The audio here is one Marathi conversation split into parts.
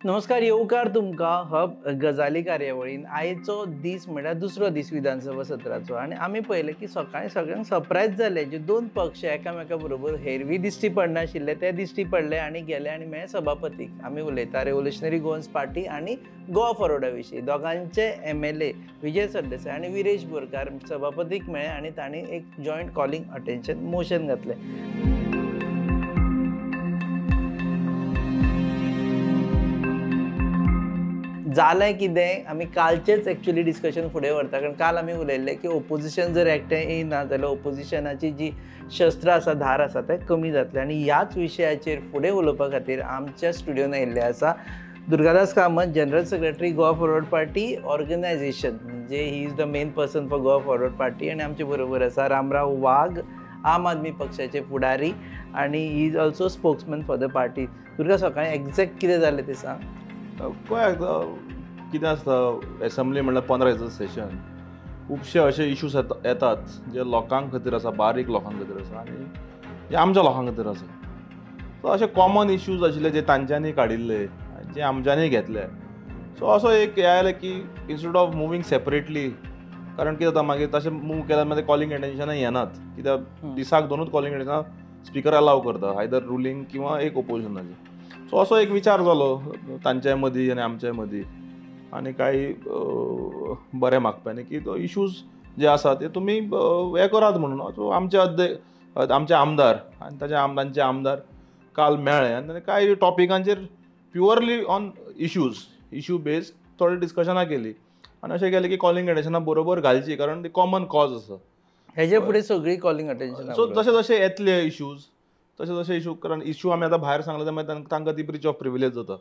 नमस्कार, येवकार तुमकां हब गजाली कार्यावळीन आयचो दीस म्हळ्यार दुसरो दीस विधानसभा सत्राचो आनी आमी पळयलें की सकाळीं सगळ्यांक सरप्रायज जालें जे दोन पक्ष एकामेका बरोबर हेरवी दिश्टी पडनाशिल्ले ते दिश्टी पडले आनी गेले आनी मेळ्ळे सभापतीक. आमी उलयता रेव्होल्युशनरी गोवन्स पार्टी आनी गोवा फॉरवर्डा विशीं. दोगांचे एम.एल.ए. विजय सरदेसाय आनी विरेश बोरकार सभापतीक मेळ्ळे आनी तांणी एक जॉयंट कॉलिंग अटेन्शन मोशन घातलें. जालें कितें आमी कालचेंच एक्चुअली डिस्कशन फुडें व्हरता कारण काल आमी उलयल्ले की ओपोजिशन जर एकटें येयना जाल्यार ओपोजिशनाची जी शस्त्र आसा धार आसा तें कमी जातलें आनी ह्याच विशयाचेर फुडें उलोवपा खातीर आमच्या स्टुडियोन आयिल्ले आसा Durgadas Kamat, general secretary Goa forward party organisation, म्हणजे he is the main person for Goa forward party. आनी आमचे बरोबर आसा रामराव वाघ, आम आदमी पक्षाचे फुडारी आनी he is also spokesman for the party. Durga, सकाळीं एक्झॅक्ट कितें जालें तें सांग. पळय कितें आसता एसेंब्ली म्हणल्यार 15 दिसाचें सेशन. खुबशे अशे इश्यूज येतात जे लोकांक खातीर आसा, बारीक लोकांक खातीर आसा आनी जे आमच्या लोकांक खातीर आसा. सो अशे कॉमन इश्यूज आशिल्ले जे तांच्यांनी काडिल्ले, जे आमच्यांनी घेतले. सो असो एक हे आयलें की इन्स्टेड ऑफ मुवींग सेपरेटली, कारण कितें जाता मागीर तशें मूव केल्यार मागीर कॉलिंग अटेन्शनाय येनात, कित्याक दिसाक दोनूच कॉलिंग अटेन्शनां स्पिकर अलाव करता, आयदर रुलींग किंवा एक ओपोजिशनाचे. सो असो एक विचार जालो तांच्या मदीं आनी आमच्या मदीं आनी कांय बरें मागप्यांनी की तो इश्यूज जे आसा ते तुमी हें करात म्हणून. सो आमचे आमदार आनी तांचे आमदार काल मेळ्ळे आनी ताणें कांय टॉपिकांचेर प्युअरली ऑन इश्यू बेस्ड थोडी डिस्कशनां केली आनी अशें केलें की कॉलिंग अटेन्शनां बरोबर घालची, कारण ती कॉमन कॉज आसा. हेजे फुडें सगळी कॉलिंग अटेन्शन. सो जशे जशे येतले इश्यूज तशे इश्यू, कारण इश्यू आमी आतां भायर सांगले जाल्यार तांकां ती ब्रीच ऑफ प्रिविलेज जाता.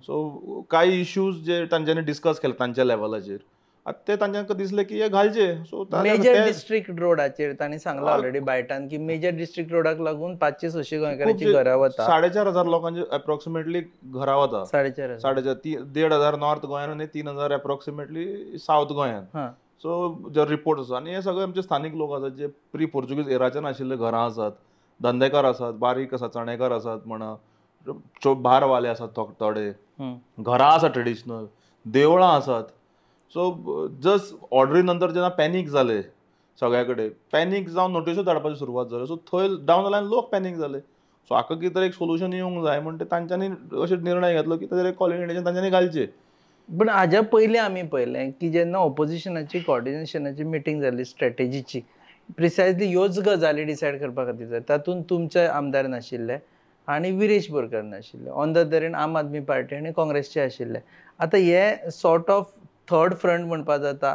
सो कांय इश्यूज जे तांच्यांनी डिस्कस केले तांच्या लेवलाचेर, आतां ते तांकां दिसलें की हे घालचे. सो मेजर डिस्ट्रिक्ट रोडाचेर तांणी सांगलां ऑलरेडी बायटान की मेजर डिस्ट्रिक्ट रोडाक लागून 500-600 गोंयकारांची घरां वता. 4,500 लोकांची अप्रॉक्सिमेटली घरां वता. 4,500 1,500 नॉर्थ गोंयान आनी 3,000 अप्रॉक्सिमेटली सावथ गोंयान. सो जे रिपोर्ट आसा आनी हे सगळे आमचे स्थानीक लोक आसात जे प्री पोर्चुगीज एराच्यान आशिल्ले घरां आसात, धंदेकार आसात, बारीक आसात, चणेकार आसात म्हणा, भारवाले आसात थोडे, घरां आसात ट्रेडिशनल, देवळां आसात. सो जस्ट ऑर्डरी नंतर जेन्ना पॅनीक जाले सगळ्या कडेन, पॅनीक जावन नोटिस्यो धाडपाची सुरवात जाली. सो थंय डावन जाल्यार लोक पॅनीक जाले. सो हाका कितें तरी एक सोल्युशन येवंक जाय म्हणून तांच्यांनी अशें निर्णय घेतलो की ताचेर कॉलिंग अटेन्शन तांच्यांनी घालचें. पण हाज्या पयलीं आमी पळयलें की जेन्ना ऑपोजिशनाची कॉर्डिनेशनाची मिटींग जाली स्ट्रॅटेजीची, प्रिसायजली ह्योच गजाली डिसायड करपा खातीर जाय. तातूंत तुमचे आमदार नाशिल्ले आनी विरेश बोरकार नाशिल्ले. ऑन द अदर एंड आम आदमी पार्टी आनी काँग्रेसचे आशिल्ले. आतां हे सॉर्ट ऑफ थर्ड फ्रंट म्हणपा जाता,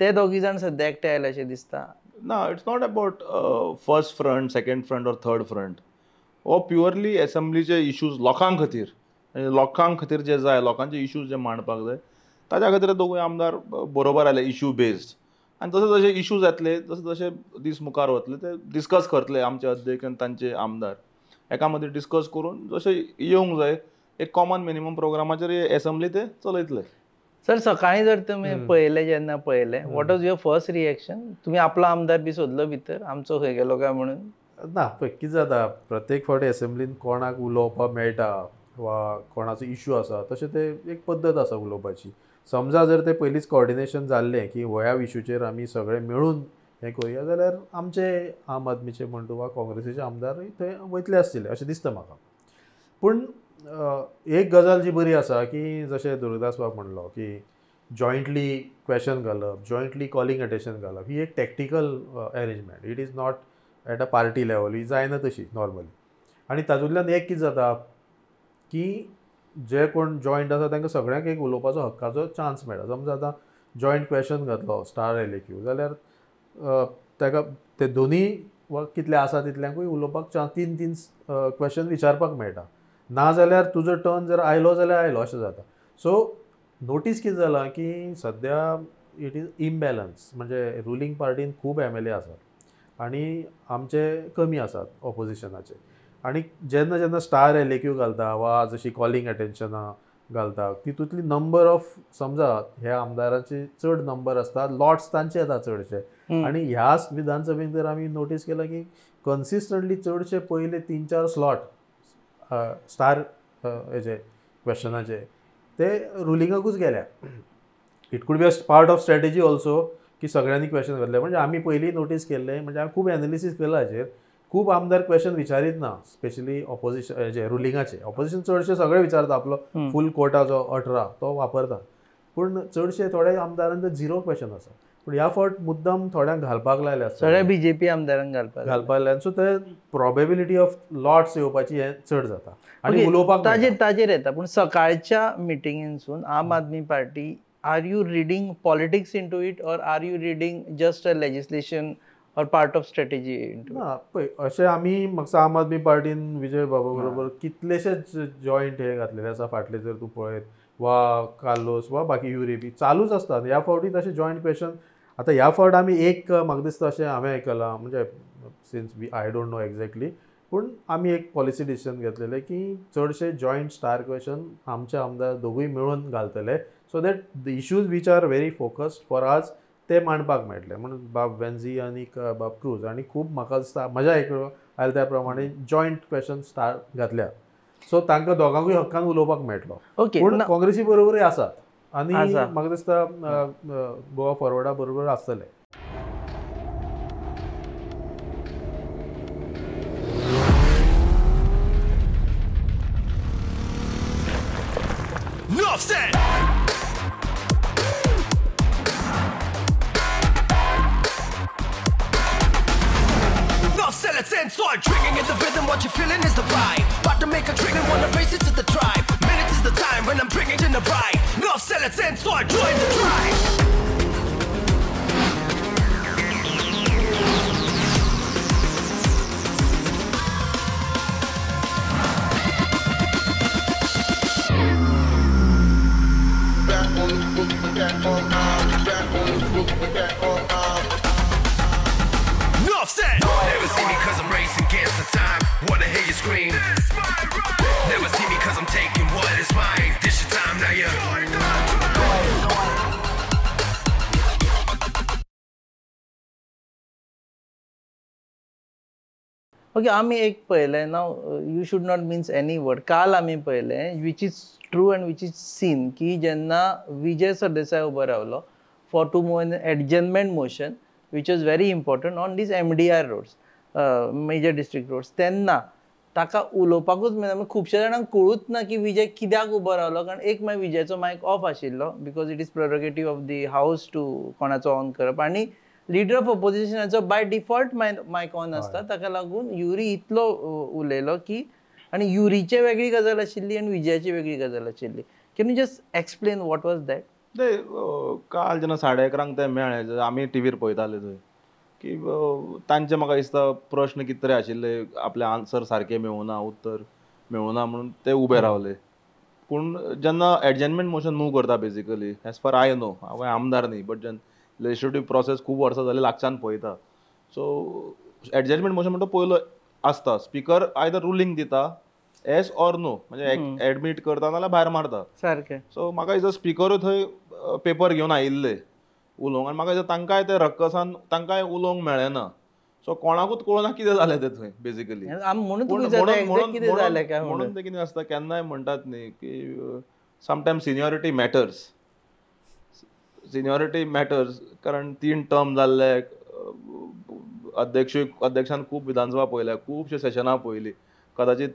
ते दोगी जाण सद्या एकटे आयले अशें दिसता. ना, it's not about first front, second front or third front. हो प्युअरली एसेंब्लीचे इश्यूज लोकांक खातीर जे जाय, लोकांचे इश्यूज जे मांडपाक जाय, ताच्या खातीर दोगूय आमदार बरोबर आयले इश्यू बेस्ड. आनी जशे जशे इश्यूज येतले तशे जशे दीस मुखार वतले ते डिस्कस करतले आमचे अध्यक्ष आनी तांचे आमदार. एका मदीं डिस्कस करून जशे येवंक जाय एक कॉमन मिनिमम प्रोग्रामाचेर एसेंब्ली ते चलयतले. सर, सकाळीं जर तुमी पळयलें, जेन्ना पळयलें, what was your first reaction? तुमी आपलो आमदार बी सोदलो भितर, आमचो खंय गेलो काय म्हणून? ना, पळय कितें जाता, प्रत्येक फावटी एसेंब्लीन कोणाक उलोवपाक मेळटा वा कोणाचो इश्यू आसा तशें ते एक पद्दत आसा उलोवपाची. समजा जर ते पयलींच कॉर्डिनेशन जाल्लें की ह्या इश्यूचेर आमी सगळे मेळून हें करुया, जाल्यार आमचे आम आदमीचे म्हणटू वा काँग्रेसीचे आमदार थंय वयतले आसतले अशें दिसता म्हाका. पूण एक गजाल जी बरी आसा की जशें दुर्गादास बाब म्हणलो की जॉयंटली क्वेशन घालप, जॉयंटली कॉलिंग अटेन्शन घालप, ही एक tactical arrangement. It is not at a party level, ही जायना तशी नॉर्मली. आनी तातूंतल्यान एक कितें जाता की जे कोण जॉयंट आसा तांकां सगळ्यांक एक उलोवपाचो हक्काचो चान्स मेळटा. समजा आतां जॉयंट क्वेशन घातलो स्टार एलेक्यू, जाल्यार ताका ते दोनी वा कितले आसा तितल्यांकूय उलोवपाक चान्स, 3 क्वेशन विचारपाक मेळटा. ना जाल्यार तुजो टर्न जर आयलो जाल्यार आयलो अशें जाता. सो नोटीस कितें जालां की सद्या इट इज इम्बॅलन्स, म्हणजे रुलींग पार्टीन खूब एम.एल.ए. आसात आनी आमचे कमी आसात ऑपोजिशनाचे. आनी जेन्ना जेन्ना स्टार एलेक्यू घालता वा जशी कॉलिंग अटेन्शनां घालता, तितूंतली नंबर ऑफ, समजा ह्या आमदारांचे चड नंबर आसता, लॉट्स तांचे येता चडशे. आनी ह्या विधानसभेक जर आमी नोटीस केला की कन्सिस्टंटली चडशे पयले 3-4 स्लॉट स्टार हेजे क्वेश्चनाचे ते रुलिंगाकूच गेल्या. It could be a part of strategy also की सगळ्यांनी क्वेश्चन घातले. म्हणजे आम्ही पयलीं नोटीस केल्लें, म्हणजे हांवें खूब एनालिसीस केला हाचेर. खूब आमदार क्वेश्चन विचारीत ना, स्पेशली ऑपोजिशन हेजे रुलिंगाचे. ऑपोजिशन चडशे सगळे विचारता, आपलो फूल कोटाचो 18 तो वापरता, पूण चडशे थोड्या आमदारांचे 0 क्वेश्चन आसा. पूण ह्या फावट मुद्दम थोड्यांक घालपाक लायले आसता, सगळ्या बीजेपी आमदारांक घालपाक लायले. सो ते प्रोबेबिलिटी ऑफ लॉट्स येवपाची हें चड जाता आनी उलोवपाक ताजेर येता. पूण सकाळच्या मिटिंगेंतसून Aam Aadmi party, are you reading politics into it or are you reading just a legislation और पार्ट ऑफ स्ट्रॅटेजी इंटू? ना पळय, अशें आमी म्हाका दिसता आम आदमी पार्टीन विजय बाबा बरोबर कितलेशेच जॉयंट हे घातलेले आसा फाटले, जर तूं पळयत, वा कार्लोस वा बाकी युरेपी चालूच आसता. ह्या फावटी तशें जॉयंट क्वेश्चन आतां ह्या फावट आमी एक म्हाका दिसता अशें हांवें आयकलां, म्हणजे since I don't know exactly, पूण आमी एक पॉलिसी डिसिजन घेतलेलें की चडशे जॉयंट स्टार क्वेश्चन आमचे आमदार दोगूय मेळून घालतले, so that the issues which are very focused for आज ते मांडपाक मेळटले. म्हणून बाब वेन्झी आनी बाब क्रूज आनी खूब म्हाका दिसता म्हज्या आयल्या त्या प्रमाणे जॉयंट क्वेश्चन स्टार घातल्या, सो तांकां दोगांकूय हक्कान उलोवपाक मेळटलो. पूण काँग्रेसी बरोबरूय आसात आनी म्हाका दिसता गोवा फॉरवर्डा बरोबर आसतले. Drinking in the rhythm, what you feeling is the vibe. About to make a drink and wanna race it to the tribe. Minutes is the time when I'm drinking in the ride. North sell it in, so I join the tribe. Never see me cause I'm racing against the time. Wanna hear you scream. Never see me cause I'm taking what is mine. This your time now, okay, आमी एक पळयलें नाव, you should not means any word. काल आमी पळयलें which is true and which is seen, की जेन्ना विजय सरदेसाय उबो रावलो for to move an adjournment motion which was very important on this MDR roads, major district roads, तेन्ना ताका उलोवपाकूच मेळना. खुबश्या जाणांक कळूच ना की विजय कित्याक उबो रावलो, कारण एक मागीर विजयाचो मायक ऑफ आशिल्लो, because it is prerogative of the house to कोणाचो ऑन करप, आनी लिडर ऑफ ऑपोजिशनाचो बाय डिफॉल्ट मायक ऑन आसता. ताका लागून युरी इतलो उलयलो की, आनी युरीचे वेगळी गजाल आशिल्ली आनी विजयाची वेगळी गजाल आशिल्ली. Can you just explain what was that? ते काल जेन्ना 11:30 ते मेळ्ळे, आमी टीव्हीर पळयताले थंय, की तांचे म्हाका दिसता प्रश्न कितें तरी आशिल्ले, आपले आन्सर सारके मेळूना, उत्तर मेळूना म्हणून ते उबे रावले. पूण जेन्ना एडजमेंट मोशन मूव करता basically, as far I know, हांव आमदार न्ही, बट जेन्ना लेजिस्लेटीव प्रोसेस खूब वर्सां जाली लागच्यान पळयता, सो एडजमेंट मोशन म्हणटा पयलो आसता, स्पीकर आयदर रुलींग दिता एस ऑर नो, म्हणजे एडमीट करता नाल्यार भायर मारता सारकें. सो म्हाका दिसता स्पीकरूय थंय पेपर घेवन आयिल्ले उलोवंक, आनी म्हाका दिसता तांकांय ते रक्कसान तांकांय उलोवंक मेळ्ळें. सो कोणाकूच कळना कितें जालें तें थंय बेसिकली. म्हणून ते कितें आसता, केन्नाय म्हणटात न्ही की समटायम्स सिनियरिटी मॅटर्स, कारण 3 टर्म जाल्ले, अध्यक्षान खूब विधानसभा पळयल्या, खुबशे सेशनां पळयलीं, कदाचित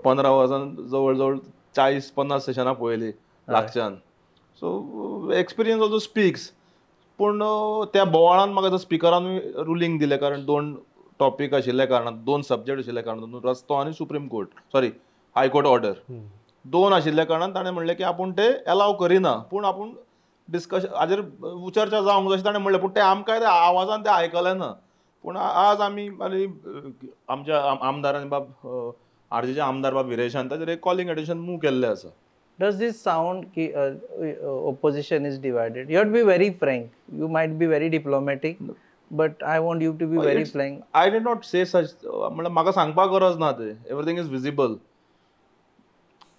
15 वर्सान जवळ जवळ 40-50 सेशनां पळयलीं लागच्यान. So experience also speaks. पूण त्या बोवाळान म्हाका स्पिकरानूय रुलींग दिलें, कारण 2 टॉपीक आशिल्ल्या कारणान, 2 सब्जेक्ट आशिल्ल्या कारणान, रस्तो आनी supreme court, sorry high court order 2 आशिल्ल्या कारणान ताणें म्हणलें की आपूण ते अलाव करिना, पूण आपूण डिस्कशन हाजेर चर्चा जावंक जशें ताणें म्हणलें. पूण ते आमकां आवाजान ते आयकलें ना. पूण आज आमी आमच्या आमदारान बाब आरजेचे आमदार बाब विरेशान ताचेर एक कॉलिंग एडिशन मूव केल्लें आसा. Does this sound ki opposition is divided? You have to be very frank. You might be very diplomatic, but I want you to be very frank. I did not say such. म्हणजे म्हाका सांगपाक गरज ना ते. Everything is visible.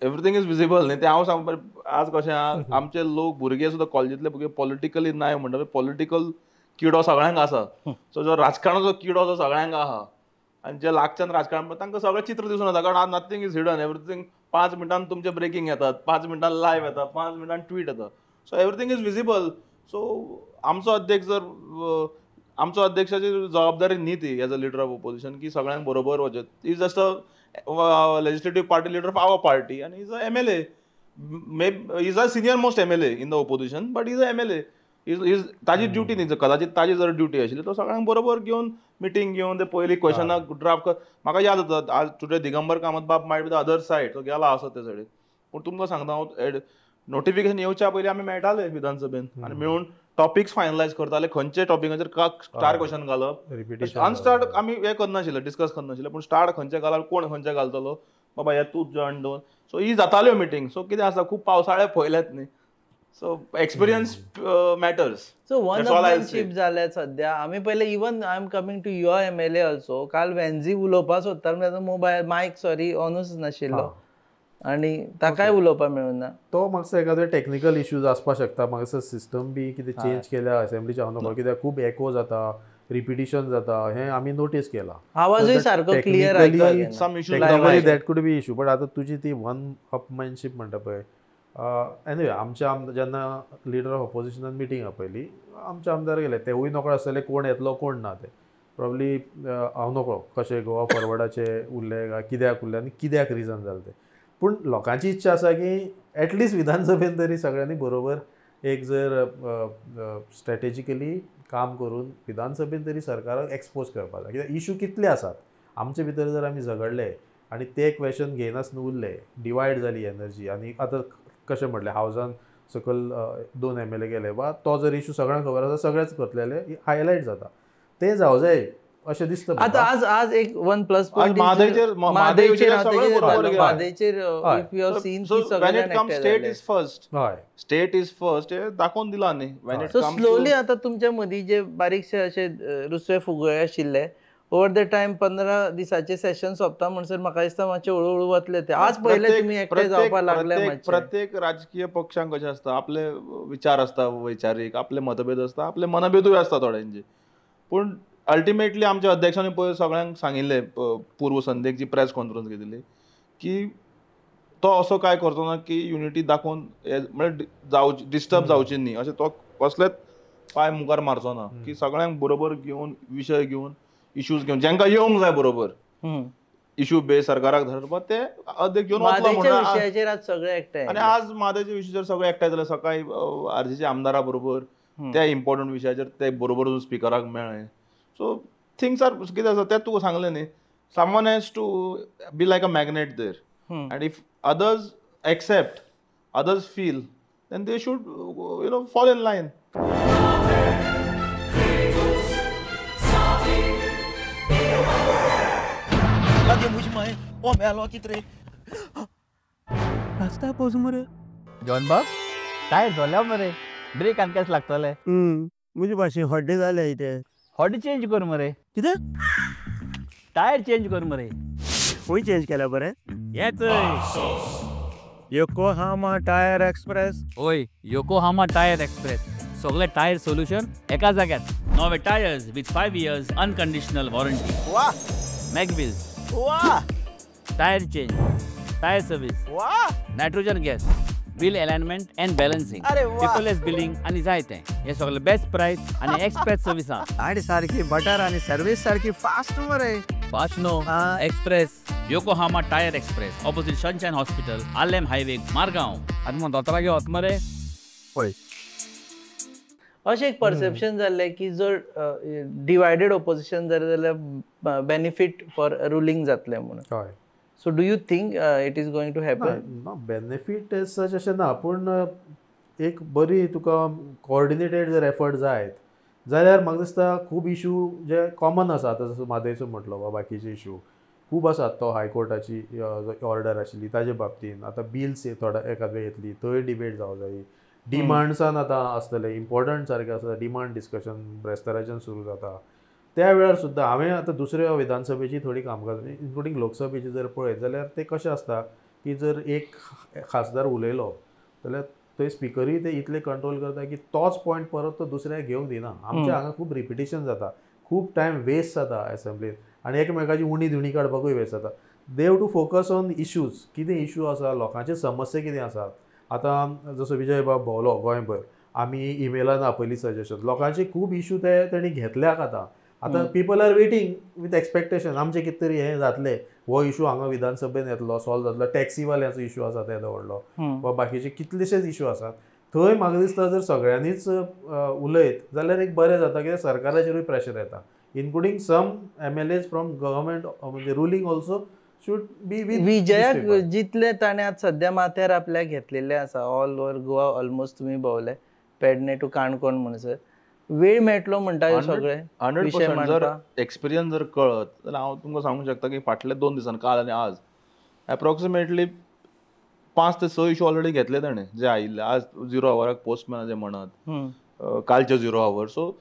न्ही ते हांव सांग. आज कशें आमचे लोक भुरगे सुद्दां कॉलेजींतले भुरगे पॉलिटिकली नाय म्हणटा, पॉलिटिकल किडो सगळ्यांक आसा. सो जो राजकारणाचो किडो जो सगळ्यांक आहा, आनी जे लागच्यान राजकारण तांकां सगळें चित्र दिसून येता, कारण नथींग इज हिडन, एवरीथींग 5 मिनटान तुमचे ब्रेकिंग येतात, 5 मिनटान लाईव्ह येतात, 5 मिनटान ट्वीट येता. So everything is visible. So आमचो अध्यक्ष आमचो अध्यक्षाची जबाबदारी न्ही ती as a leader of opposition की सगळ्यांक बरोबर वचत. Is just a legislative party leader of our party आनी is a MLA. Is a senior most MLA in the opposition, but is a MLA. ताजी ड्युटी न्ही, कदाचित ताजी जर ड्युटी आशिल्ली तो सगळ्यांक बरोबर घेवन मिटींग घेवन ते पयलीं क्वेश्चनाक ड्राफ्ट म्हाका याद जाता आज टुडे दिगंबर कामत बाब मायट विथ अदर सायड तो गेला आसत ते सायडीक. पूण तुमकां सांगता हांव नोटिफिकेशन येवच्या पयलीं आमी मेळटाले विधानसभेन आनी मेळून टॉपिक्स फायनलायज करताले, खंयचे टॉपिकाचेर स्टार क्वेश्चन घालप. अनस्टार्ट आमी हें करनाशिल्ले, डिस्कस करनाशिल्ले, पूण स्टार्ट खंयचे घालप, कोण खंयचे घालतलो, बाबा हे तूं जॉयन दोन. सो ही जाताल्यो मिटींग. सो कितें आसा, खूब पावसाळे पयल्यात न्ही, सो एक्सपिरियन्स मॅटर्स. सो वनशिप जाले सध्या. आमी पहिले even I am coming to your MLA also. काल वेन्झी उलोवपा सोदतालो, मोबायल मायक ऑनूच नाशिल्लो आनी ताकाय उलोवपाक मेळूना. तो म्हाका एखादो टेक्निकल इश्यूज आसपाक शकता. म्हाका सिस्टम बी कितें चेंज केल्या असेंब्लीच्या हांव कित्याक खूब एको जाता, रिपिटिशन जाता, हें आमी नोटीस केलां. आवाजूय सारको clear technically that could be issue. But आतां तुजी ती वन अपमॅनशीप म्हणटा पळय, एनिवे आमच्या जेन्ना लिडर ऑफ ऑपोजिशनान मिटींग आपयली, आमचे आमदार गेले, तेवूय नोकळे आसतले कोण येतलो कोण ना ते. प्रॉब्ली हांव नोकळो कशें गोवा फॉरवर्डाचे उरले काय कित्याक उरले आनी कित्याक रिजन जालें ते. पूण लोकांची इच्छा आसा की एटलिस्ट विधानसभेन तरी सगळ्यांनी बरोबर एक जर स्ट्रॅटेजिकली काम करून विधानसभेन तरी सरकाराक एक्सपोज करपाक जाय. कित्याक इश्यू कितले आसात आमचे भितर जर आमी झगडले आनी ते क्वेश्चन घेयनासतना उरले, डिवायड जाली एनर्जी. आनी आतां कशें म्हटलें हावजान सकयल 2 MLA गेले, वा तो जर इश्यू सगळ्यांक खबर आसा सगळेच करतलेले हायलायट जाता. ते जावं जाय अशें दिसता. आतां आज एक वन प्लस पॉयंट म्हादयचेर स्टेट इज फर्स्ट हे दाखोवन दिला न्ही. स्लोली आतां तुमच्या मदीं जे बारीकशे अशे रुसवे फुगळे आशिल्ले ओवर द टायम 15 दिसाचे सेशन सोंपता म्हणसर म्हाका दिसता मातशे हळूहळू वतले ते. आज पहिले तुमी एकटे जावपाक लागले. प्रत्येक राजकीय पक्षांक कशें आसता, आपले विचार आसता वैचारीक, आपले मतभेद आसता, आपले मनभेदूय आसता थोड्यांचे. पूण अल्टिमेटली आमच्या अध्यक्षांनी पळय सगळ्यांक सांगिल्लें पूर्व संदेक जी प्रेस कॉन्फरन्स घेतिल्ली की तो असो काय करचो ना की युनिटी दाखोवन म्हणजे डिस्टर्ब जावची न्ही अशें तो कसलेच पांय मुखार मारचो ना. की सगळ्यांक बरोबर घेवन विशय घेवन इश्यूज घेवन जांकां येवंक जाय बरोबर इश्यू बेस सरकाराक धरपाक ते अध्यक्ष घेवन वतलो म्हणून. आनी आज मादेच्या विशयाचेर सगळे एकठांय जाले. सकाळी RGच्या आमदारा बरोबर त्या इम्पॉर्टंट विशयाचेर ते बरोबर स्पिकराक मेळ्ळे. सो थिंग्स आर कितें आसा तें तुका सांगलें न्ही, someone has to be like a magnet there. And if others accept, others feel, then they should fall in line. John बाब टायर झाल्या मरे, ब्रेक आनी केस लागतले. मुझे भाशे हॉड्डे जाले इथे. हॉडी चेंज कर मरे. कितें? टायर चेंज कर मरे. खंय चेंज केल्या बरें? येच योकोहामा टायर एक्सप्रेस. ओय योकोहामा टायर एक्सप्रेस. सगळे टायर सोल्युशन एका जाग्यात. नवे tyres with 5 years unconditional warranty. वाह. मॅगविल्स. वाह. टायर चेंज, टायर सर्विस, वाह. Nitrogen gas, wheel alignment and balancing, अरे वाह. पेपरलेस बिलिंग आनी जायते. हे सगळे बेस्ट प्राइस आनी एक्सप्रेस सर्विस आहा. गाडी सारखी बटर आणि सर्विस सारखी फास्ट मरे. फास्ट नो express. Yokohama tyre express opposite sunshine hospital, Alem highway, Margao. आनी मग दोतोरा घेवत मरे. पळय अशें एक परसेप्शन जाल्लें की जर डिवायडेड ओपोजिशन जालें जाल्यार बेनिफीट फॉर रुलींग जातलें म्हणून. हय. So do you think it is going to happen? Benefit as such अशें ना, पूण एक बरी तुका कॉर्डिनेटेड जर एफर्ट जायत जाल्यार म्हाका दिसता खूब इश्यू जे कॉमन आसा. आतां जसो मादेचो म्हटलो वा बाकीचे इश्यू खूब आसात. तो हायकोर्टाची ऑर्डर आशिल्ली ताजे बाबतींत. आतां बिल्स थोडा एखाद वेळ येतली, थंय डिबेट जावं जायी. डिमांड्सान आतां आसतले इम्पॉर्टंट सारकें आसा. डिमांड डिस्कशन ब्रेस्ताराच्यान सुरू जाता. त्या वेळार सुद्दां हांवें आतां दुसऱ्या विधानसभेची थोडी कामकाज इन्क्लुडींग लोकसभेची जर पळयत जाल्यार ते कशें आसता की जर एक खासदार उलयलो जाल्यार थंय स्पिकरूय ते इतले कंट्रोल करता की तोच पॉयंट परत तो दुसऱ्याक घेवंक दिना. आमच्या हांगा खूब रिपिटेशन जाता, खूब टायम वेस्ट जाता एसेंब्लीन आनी एकामेकाची उणी धुणी काडपाकूय वेस्ट जाता. They have to focus on issues, कितें इश्यू आसा, लोकांचे समस्या कितें आसात. आतां जसो विजय बाब भोंवलो गोंयभर, आमी इमेलान आपयली सजेशन, लोकांचे खूब इश्यू ते तेणी घेतल्याक आतां people are waiting with expectation, आमचें कितें तरी हें जातलें, हो इश्यू हांगा विधानसभेन येतलो, सॉल्व जातलो, टॅक्सीवाल्यांचो इश्यू आसा ते दवरलो, वा बाकीचे कितलेशेच इश्यू आसात. थंय म्हाका दिसता जर सगळ्यांनीच उलयत जाल्यार एक बरें जाता, कित्याक सरकाराचेरूय प्रेशर येता, including some MLAs from government म्हणजे ruling also should be with विजयाक जितले ताणें आतां सद्या माथ्यार आपल्याक घेतलेले आसा, ऑल ओव्हर गोवा ऑलमोस्ट तुमी भोंवले, पेडणे टू काणकोण म्हणसर वेळ मेळटलो म्हणटा ह्यो सगळे विशय 100% जर मांडपाक. एक्सपिरियन्स जर कळत जाल्यार हांव तुमकां सांगूंक शकता की फाटल्या 2 दिसांनी, काल आनी आज, एप्रॉक्सिमेटली 5 ते 6 इश्यू ऑलरेडी घेतले ताणें जे आयिल्ले. आज 0 आवराक पोस्टमॅन जे म्हणत, कालचे 0 आवर. सो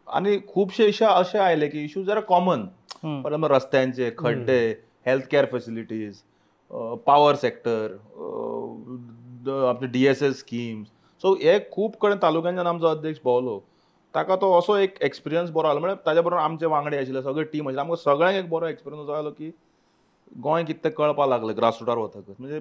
आनी खुबशे इश्यू अशे आयले की इश्यू जरा कॉमन, फॉर एक्झाम्पल रस्त्यांचे खड्डे, health care facilities, power sector, आपले DSS स्किम्स. सो हे खूब कडेन तालुक्यांच्यान आमचो अध्यक्ष भोंवलो, ताका तो असो एक एक्सपिरियन्स बरो आलो. म्हणजे ताजे बरोबर आमचे वांगडे आशिल्ले सगळे टीम आशिल्ले, आमकां सगळ्यांक एक बरो एक्सपिरियन्स असो आयलो की गोंय कितें तें कळपाक लागलें ग्रासरूटार वतकच. म्हणजे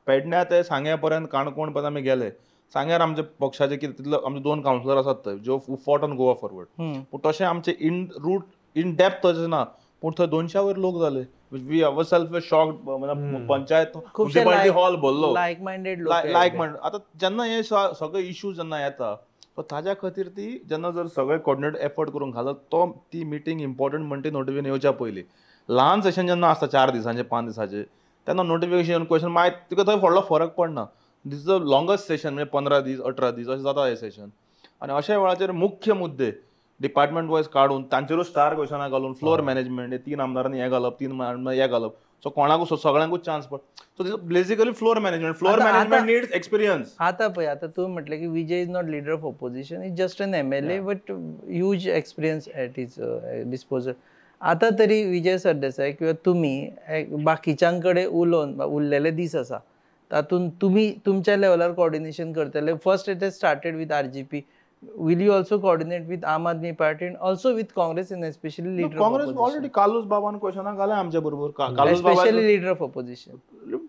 पेडण्या ते सांग्या पर्यंत, काणकोण पर्यंत आमी गेले. सांग्यार आमचे पक्षाचे कितें तितले आमचे 2 कावन्सिलर आसात थंय ज्यो फॉट ऑन गोवा फॉरवर्ड, पूण तशें आमचे इन डेप्थ तशें ना, पूण थंय 200 वयर लोक जाले. We our self shocked. म्हणजे पंचायत म्युनिसिपालिटी हॉल भरलो, लायक मायंडेड लायक मायंड. आतां जेन्ना हे सगळे इश्यूज जेन्ना येता, सो ताज्या खातीर ती जेन्ना जर सगळे कोऑर्डिनेट एफर्ट करून घालत, ती मिटींग इम्पॉर्टंट म्हणटा ती नोटिफिकेशन येवच्या पयलीं. ल्हान सेशन जेन्ना आसता 4 दिसांचे 5 दिसांचे, तेन्ना नोटिफिकेशन क्वेश्चन मागीर तुका थंय व्हडलो फरक पडना. दीस इज द लॉंगस्ट सेशन, म्हणजे 15 दीस 18 दीस अशें जाता हें सेशन. आनी अशा वेळाचेर मुख्य मुद्दे डिपार्टमेंट वायज काडून तांचेरूच स्टार क्वेश्चनां घालून, फ्लोर मॅनेजमेंट, 3 आमदारांनी हें घालप, 3 आमदारांनी हें घालप, सो कोणाकूच सगळ्यांकूच चान्स पड. So basically floor management needs experience. आतां पळय, आतां तुवें म्हटलें की Vijay is not leader of opposition, is just an MLA but huge experience at is disposal. आतां तरी विजय सरदेसाय किंवा तुमी बाकीच्यां कडेन उलोवन उरलेले दीस आसा, तातूंत तुमी तुमच्या लेवलार कोऑर्डिनेशन करतले. First it has started with RGP. Will you also coordinate with Aam Aadmi Party and also with Congress and especially leader of Congress opposition? Already कालूस बाबान क्वेश्चनां घाल्या आमच्या बरोबर. Especially leader of opposition.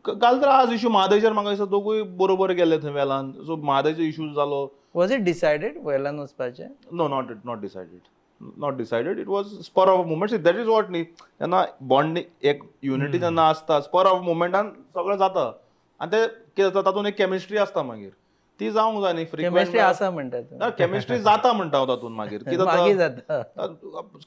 काल तर आज इश्यू म्हादयचेर म्हाका दिसता दोगूय बरोबर गेले थंय वेलान. सो म्हादयचो इश्यूज जालो. Was it decided वेलान वचपाचें? No, not decided. Not decided. It was spur of a moment. See, that is what न्ही, जेन्ना बॉन्ड एक युनिटी जेन्ना आसता, स्पर ऑफ मोमेंटान सगळें जाता. आनी ते कितें जाता, तातूंत एक केमिस्ट्री आसता मागीर. ती जावंक जाय न्ही. केमिस्ट्री आसा म्हणटा केमिस्ट्री जाता म्हणटा हांव तातूंत मागीर. मागीर जाता.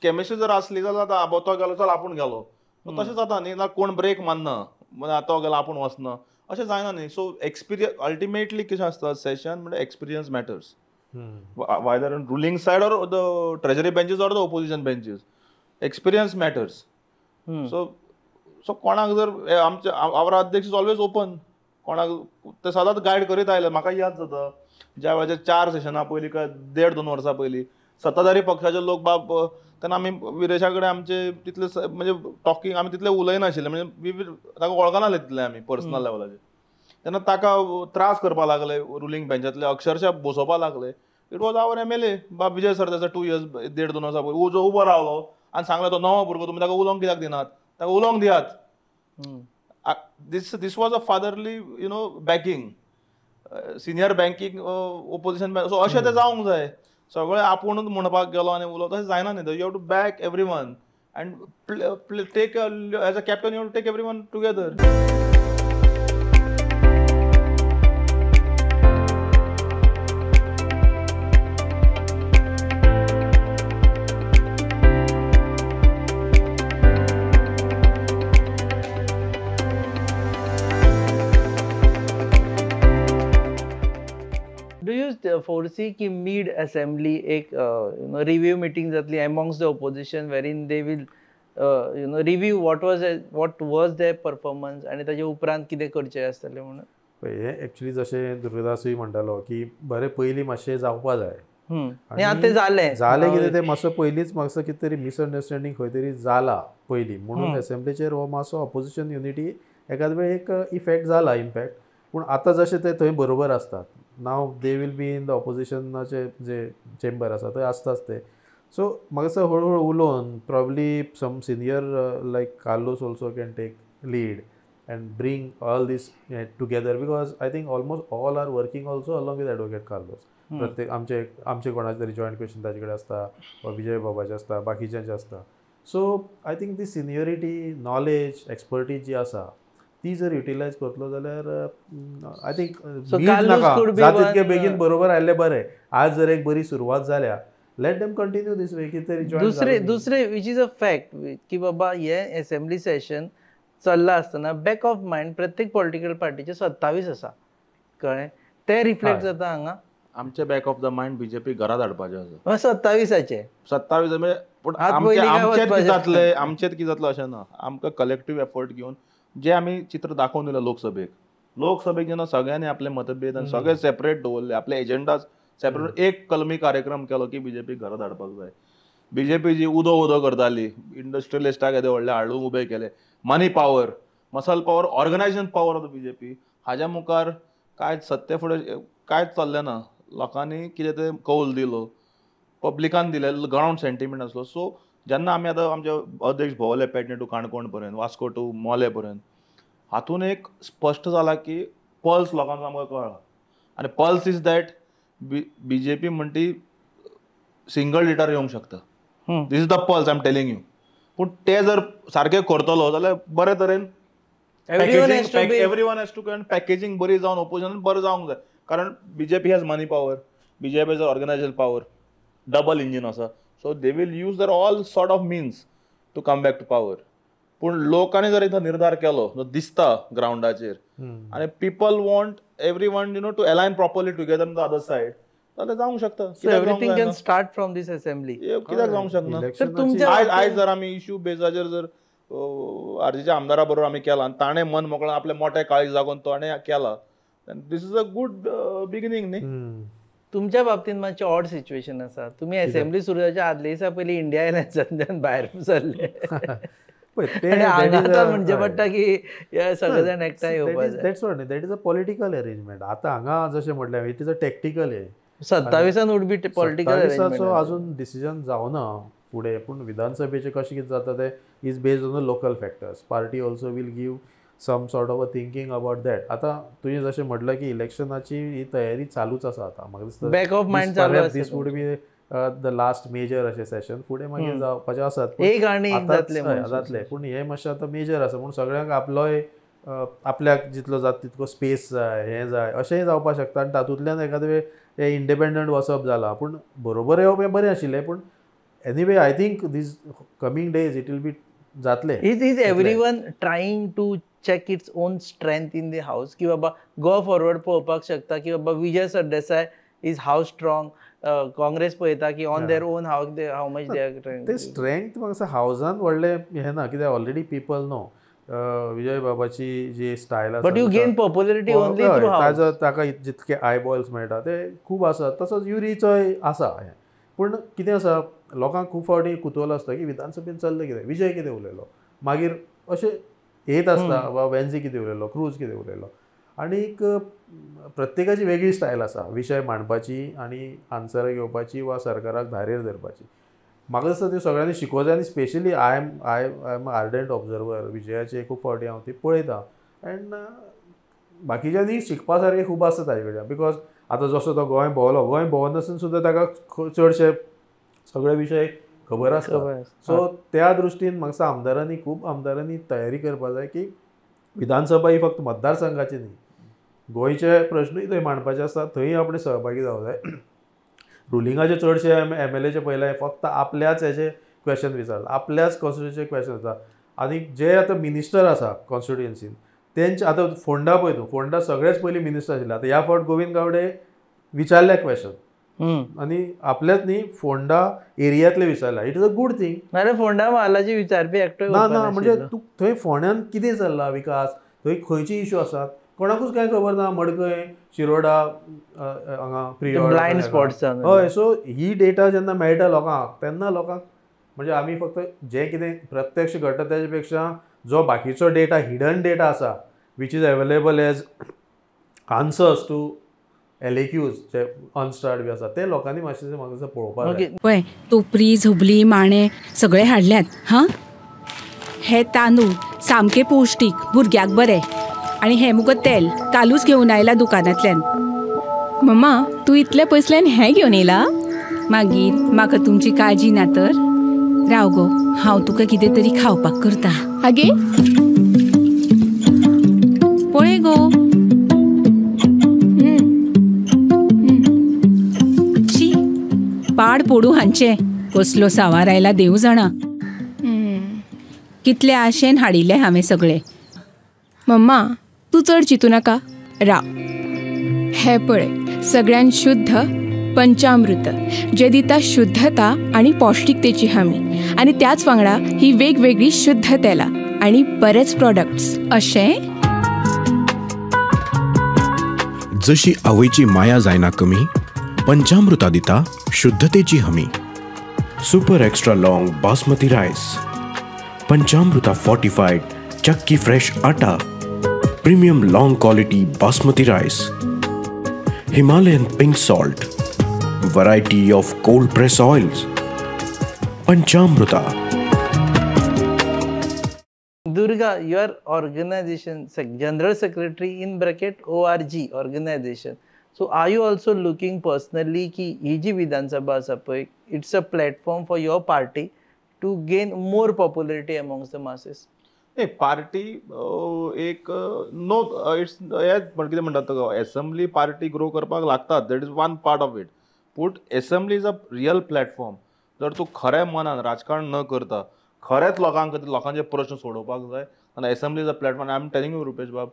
केमिस्ट्री जर आसली जाल्यार आतां तो गेलो चल आपूण गेलो, तशें जाता न्ही. ना कोण ब्रेक मारना, म्हणजे तो गेलो आपूण वचना, अशें जायना न्ही. सो एक्सपिरियन्स अल्टिमेटली कितें आसता, सेशन म्हणजे experience matters. Whether on ruling side or the treasury benches or the opposition benches, experience matters. So कोणाक जर आमचे आवर अध्यक्ष इज ऑलवेज ओपन, कोणाक ते सदांच गायड करीत आयले. म्हाका याद जाता ज्या वेळाचेर 4 सेशनां पयलीं काय 1.5-2 वर्सां पयलीं सत्ताधारी पक्षाचे लोक बाब, तेन्ना आमी विरेशा कडेन आमचे तितले म्हणजे टॉकिंग आमी तितले उलयनाशिल्ले, म्हणजे ताका वळखनासले तितले आमी पर्सनल लेवलाचेर. तेन्ना ताका त्रास करपाक लागले रुलींग बेंचांतले, अक्षरशः बसोवपाक लागले. इट वॉज आवर MLA बाब विजय सरदेसाय 2 इयर्स 1.5-2 वर्सां पयलीं उबो रावलो आनी सांगलो तो नवो भुरगो, तुमी ताका उलोवंक कित्याक दिनात, ताका उलोवंक दियात. This was a fatherly, backing, senior banking opposition. So अशें तें जावंक जाय. सगळे आपुणूच म्हणपाक गेलो आनी उलो, तशें जायना न्ही. You have to back everyone and take as a captain, you have to take everyone together. Do you foresee की mid assembly एक review meeting जातली amongst the opposition wherein they will review what was their performance आणि ताचे उपरांत कितें करचें आसतलें म्हणून? हे एक्चुअली जशें दुर्गादासूय म्हणटालो की बरें पयलीं मातशें जावपा जाय. आनी आतां तें जालें कितें तें मातसो पयलींच मातसो कितें तरी मिसअंडरस्टँडींग खंय तरी जाला पयलीं, म्हणून एसेंब्लीचेर हो मातसो ऑपोजिशन युनिटी एकाद वेळ एक इफेक्ट जाला इम्पॅक्ट. पूण आतां जशें ते थंय बरोबर आसतात, now they will be in the ऑपोजिशनाचे जे चेंबर आसा थंय आसताच ते. सो म्हाका दिसता हळू हळू उलोवन probably some senior like Carlos also can take lead and bring all this together, because I think almost all are working also along with Advocate Carlos. प्रत्येक आमचे कोणाचे तरी जॉईंट क्वेश्चन ताचे कडेन आसता वा विजय बाबाचे आसता, बाकीच्यांचे आसता. So I think the seniority, knowledge, expertise जी आसा ती जर युटिलायज करतलो जाल्यार आय थिंक नाका जाता तितके बेगीन बरोबर आयल्ले बरें. आज जर एक बरी सुरवात जाल्या, let them continue this way. कितें तरी दुसरे विच इज अ फॅक्ट की बाबा हे असेंब्ली सेशन चल्ला आसतना बॅक ऑफ मायंड प्रत्येक पॉलिटिकल पार्टीचे 27 आसा, कळ्ळें, ते रिफ्लेक्ट जाता हांगा. आमचे back of the mind BJP घरात हाडपाचे आसा 27 म्हणजे आमचेत कितें जातलो अशें ना. आमकां कलेक्टीव एफर्ट घेवन जे आमी चित्र दाखोवन दिलें लोकसभेक जेन्ना सगळ्यांनी आपले मतभेद आनी सगळे सेपरेट दवरले, आपले एजेंडा सेपरेट, एक कलमी कार्यक्रम केलो की बीजेपी घरात हाडपाक जाय. बीजेपी जी उदो करताली, इंडस्ट्रियलिस्टाक येदे व्हडले हाडून उबे केले, money power, muscle power, organization power of the BJP, हाज्या मुखार कांयच सत्ते फुडें कांयच चल्लें ना. लोकांनी कितें ते कौल दिलो, पब्लिकान दिले, ग्रावंड सेंटिमेंट आसलो. सो जेन्ना आमी आतां आमचे अध्यक्ष भोंवले पेडणे टू काणकोण पर्यंत, वास्को टू मोले पर्यंत, हातून एक स्पश्ट जाला की पल्स लोकांचो आमकां कळ्ळा. आनी पल्स इज दॅट बीजेपी म्हणटी सिंगल लिटर येवंक शकता. This is the pulse, I am telling you. पूण ते जर सारकें करतलो जाल्यार बरे तरेन एवरीवन हॅज टू पॅकेजींग बरी जावन ऑपोजिशन बरें जावंक जाय. कारण BJP has money power, BJP has organisation power, double engine आसा. So they will use their all sort of means to come back to power. पूण लोकांनी जर एकदा निर्धार केलो जो दिसता ग्राउंडाचेर, आनी people want everyone to align properly together on the other side, जाल्यार जावंक शकता. Everything can start from this assembly. कित्याक जावंक शकना? आयज जर आमी इश्यू बेजाचेर जर आरजीच्या आमदारा बरोबर आमी केला आनी ताणें मन मोकळें आपले मोठे काळी जागोन ताणें केला, this is a good beginning न्ही. तुमच्या बाबतींत मातशें ऑड सिच्युएशन आसा. तुमी असेंब्ली सुरू जावच्या आदले दिसा पयलीं इंडिया इलेक्शनांतल्यान भायर सरले, म्हणजे पडटा की सगळे जाण एकठांय येवपाक जाय. That is a political arrangement. आतां हांगा जशें म्हटलें इट इज अ टॅक्टिकल हे. 27 वूड बी पॉलिटिकल अरेंजमेंट. अजून डिसिजन जावना फुडें, पूण विधानसभेचें कशें कितें जाता तें is based on the local factors. Party also will give some sort of a thinking about that. आतां तुवें जशें म्हटलें की इलेक्शनाची ही तयारी चालूच आसा आतां. म्हाका दिसता बॅक ऑफ मायंड चालू आसा. This would be the last major अशें सेशन. फुडें मागीर जावपाचें आसात, एक आनी जातलें. पूण हें मातशें आतां मेजर आसा. पूण सगळ्यांक आपलोय आपल्याक जितलो जाता तितको स्पेस जाय, हें जाय, अशेंय जावपाक शकता. आनी तातूंतल्यान एखादे वेळ हें इंडिपेंडंट वचप जाला. पूण बरोबर येवप हें बरें आशिल्लें. पूण anyway I think this coming days it will be जातलें. Is everyone trying to check its own strength in the house की बाबा गो फॉरवर्ड पळोवपाक शकता की बाबा Vijay Sardesai is how strong, Congress पळयता की on their own how much they are trying. ते स्ट्रेंथ म्हाका दिसता हावजान व्हडलें हें ना, कित्याक ऑलरेडी पीपल नो विजय बाबाची जी स्टायल आसा. But you gain popularity only through house. ताका जितके आयबॉल्स मेळटा ते खूब आसा. तसोच युरीचोय आसा. पूण कितें आसा, लोकांक खूब फावटी कुतूहल आसता की विधानसभेन चल्लें कितें, विजय कितें उलयलो, मागीर अशें येत आसता वा वेन्झी कितें उलयलो, क्रूज कितें उलयलो. आनीक प्रत्येकाची वेगळी स्टायल आसा विशय मांडपाची आनी आन्सरां घेवपाची वा सरकाराक धारेर धरपाची. म्हाका दिसता त्यो सगळ्यांनी शिकोवचें. आनी specially I am ardent observer. विजयाचे खूब फावटी हांव ती पळयतां. एण्ड बाकीच्यांनी शिकपा सारकें खूब आसता ताजे कडल्यान. बिकॉज आतां जसो तो गोंय भोंवनासतना सुद्दां ताका चडशे सगळे विशय खबर आसता. सो त्या दृश्टीन म्हाका दिसता आमदारांनी तयारी करपाक जाय की विधानसभा ही फक्त मतदारसंघाची न्ही, गोंयचे प्रश्नूय थंय मांडपाचे आसता, थंय आपणे सहभागी जावं जाय. रुलिंगाचे चडशे MLAचे पळयले फक्त आपल्याच हेचे क्वेश्चन विचारता, आपल्याच कॉन्स्टिट्युएन्सीचे क्वेश्चन विचारता. आनी जे आतां मिनिस्टर आसा कॉन्स्टिट्युएन्सीन तेंचे आतां फोंडा पळय तूं, फोंडा सगळेच पयलीं मिनिस्टर आशिल्ले. आतां ह्या फावट गोविंद गावडे विचारले क्वेश्चन आनी आपल्याच न्ही फोंडा एरियांतले विचारला. It is a good thing. नाल्यार फोंडा म्हालाची विचारपी एकटो ना म्हणजे तूं थंय फोंड्यान कितें चल्ला विकास, थंय खंयचे इश्यू आसात कोणाकूच कांय खबर ना. मडकय, शिरोडा, हांगा ब्लायंड स्पॉट्स. हय. सो ही डेटा जेन्ना मेळटा लोकांक तेन्ना लोकांक म्हणजे आमी फक्त जें कितें प्रत्यक्ष घडटा तेजे पेक्षा जो बाकीचो डेटा, हिडन डेटा आसा which is available as answers to LAQs जे अनस्टार्ड बी आसा ते लोकांनी मातशें म्हाका दिसता पळोवपाक जाय. पळय टोपरी, झबली, माणे सगळे हाडल्यात. हां हे तांदूळ सामके पौश्टीक, भुरग्याक बरे. आणि हे मुगो तेल कालूच घेवन आयला दुकानांतल्यान. मम्मा तू इतल्या पयसल्यान हें घेवन येयला? मागीर म्हाका तुमची काळजी ना तर? राव गो, हांव तुका कितें तरी खावपाक करता. आगे पळय गो. शी, पाड पडू हांचे. कसलो सावार आयला देव जाणा. कितले आशेन हाडिल्ले हांवें सगळे. मम्मा तू चड चिंतू नाका. राव हे पळय, सगळ्यान शुद्ध पंचामृत जे दिता शुद्धता आणि पौष्टिकतेची हमी. आणि त्याच वांगडा ही वेगवेगळी शुद्ध तेलां आणि बरेच प्रोडक्ट्स अशें. जशी आवयची माया जायना कमी, पंचामृता दिता शुद्धतेची हमी. Super extra long basmati rice, Panchamrita fortified chakki fresh atta, premium long quality basmati rice, Himalayan pink salt, variety of cold press oils. Panchamrita. Durga, your organization, General Secretary in bracket ORG organization. So are you also looking personally कि ही जी विधानसभा आसा पळय, it's a platform for your party to gain more popularity amongst the masses? Party एक नो इट्स कितें म्हणटात एसेंब्ली पार्टी ग्रो करपाक लागतात. That is one part of it. पूण assembly is a real platform. जर तूं खऱ्या मनान राजकारण न करता खरेंच लोकां खातीर लोकांचे प्रश्न सोडोवपाक जाय आनी assembly is a platform. I am telling you Rupesh बाब,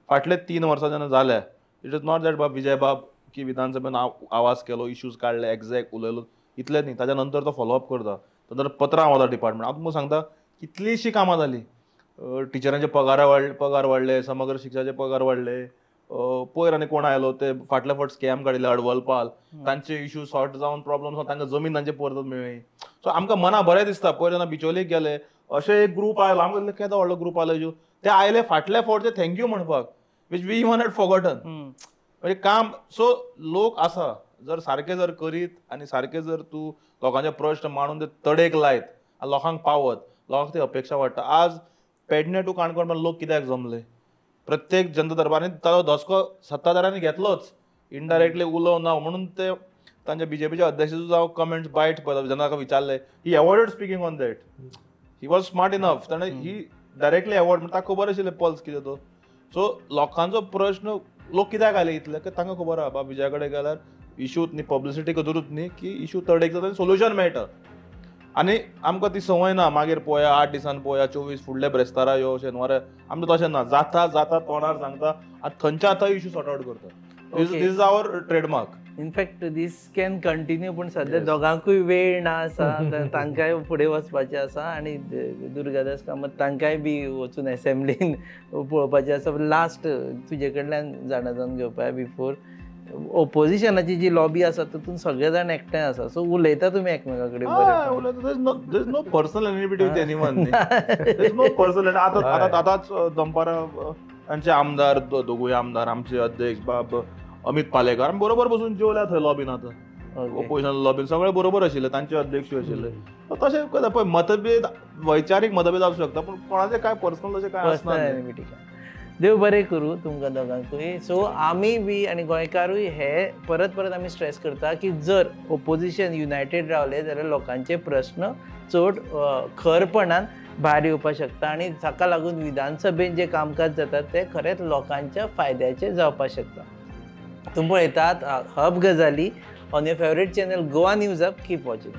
फाटले 3 वर्सां जेन्ना जाल्या, इट इज नॉट दॅट बाब विजय बाब की विधानसभेन आवाज केलो, इश्यूज काडले, एक्झॅक्ट उलयलो, इतलें न्ही. ताच्या नंतर तो फॉलोअप करता. नंतर पत्रां वता डिपार्टमेंट. हांव तुमकां सांगता कितलीशीं कामां जालीं. टिचरांचे पगार वाडले, समग्र शिक्षाचे पगार वाडले. पयर आनी कोण आयलो ते फाटल्या फावट स्कॅम काडिल्ले अडवलपाल, तांचे इश्यू सॉर्ट जावन प्रॉब्लम तांकां जमीन तांचे परत मेळ्ळी. सो आमकां मना बरें दिसता. पयर जेन्ना बिचोलेक गेले अशे एक ग्रूप आयलो, आमकां केदो व्हडलो ग्रूप आयलो इश्यू ते आयले फाटल्या फावटचे थँक्यू म्हणपाक, which we even had forgotten. म्हणजे काम. सो लोक आसा, जर सारके जर करीत आनी सारके जर तूं लोकांचे प्रश्न मांडून ते तडेक लायत आनी लोकांक पावत, लोकांक ती अपेक्षा वाडटा. आज पेडणे टू काणकोण लोक कित्याक जमले? प्रत्येक जनता दरबारांनी ताचो धसको सत्ताधाऱ्यांनी घेतलोच. इनडायरेक्टली उलोव ना म्हणून ते तांचे बीजेपीचे अध्यक्षाचो जावं कमेंट्स बायट पळयता. जेन्ना ताका विचारले, he awarded speaking on that. He was smart enough. ताणें ही डायरेक्टली एवॉर्ड म्हणजे ताका खबर आशिल्लें पल्स कितें तो. सो लोकांचो प्रश्न लोक कित्याक आयले इतले की तांकां खबर आहा बाबा विजया कडेन गेल्यार इश्यूच न्ही, पब्लिसिटी करूच न्ही, की इश्यू तडेक जाता आनी सोल्युशन मेळटा. आनी आमकां ती संवय ना. मागीर पळोवया 8 दिसान पळोवया 24 फुडले ब्रेस्तारा यो शेनवारा. आमकां तशें ना. जाता तोंडार सांगता आनी थंयच्या थंय इश्यू सॉर्ट आउट करता. This is our trademark. In fact this can continue. पूण सद्या दोगांकूय वेळ ना आसा. तांकांय फुडें वचपाचें आसा आनी दुर्गादास कामत तांकांय बी वचून एसेंब्लीन पळोवपाचें आसा. लास्ट तुजे कडल्यान जाणा जावन घेवपाक बिफोर ओपोजिशनाची जी लॉबी आसा तातूंत सगळे जाण एकठांय आसा. सो उलयता तुमी एकामेका कडेन? No personal enmity with anyone. No personal. आतांच दनपारा तांचे आमदार, दोगूय आमदार, आमचे अध्यक्ष बाब अमित पालेकर, आमी बरोबर बसून जेवल्या थंय लॉबीन. आतां ओपोजिशन लॉबीन सगळे बरोबर आशिल्ले, तांचे अध्यक्ष आशिल्ले. तशें पळय मतभेद वैचारीक मतभेद आसूं शकता, पूण कोणाचें काय पर्सनल अशें काय आसना. देव बरें करूं तुमकां दोगांकूय. सो आमी बी आनी गोंयकारूय हे परत आमी स्ट्रेस करता की जर ओपोजिशन युनायटेड रावले जाल्यार लोकांचे प्रश्न चड खरपणान भायर येवपाक शकता आनी ताका लागून विधानसभेन जे कामकाज जातात ते खरेंच लोकांच्या फायद्याचे जावपाक शकता. तुम्ही पळयतात हब गजाली on your favourite channel Goa news hub. Keep watching.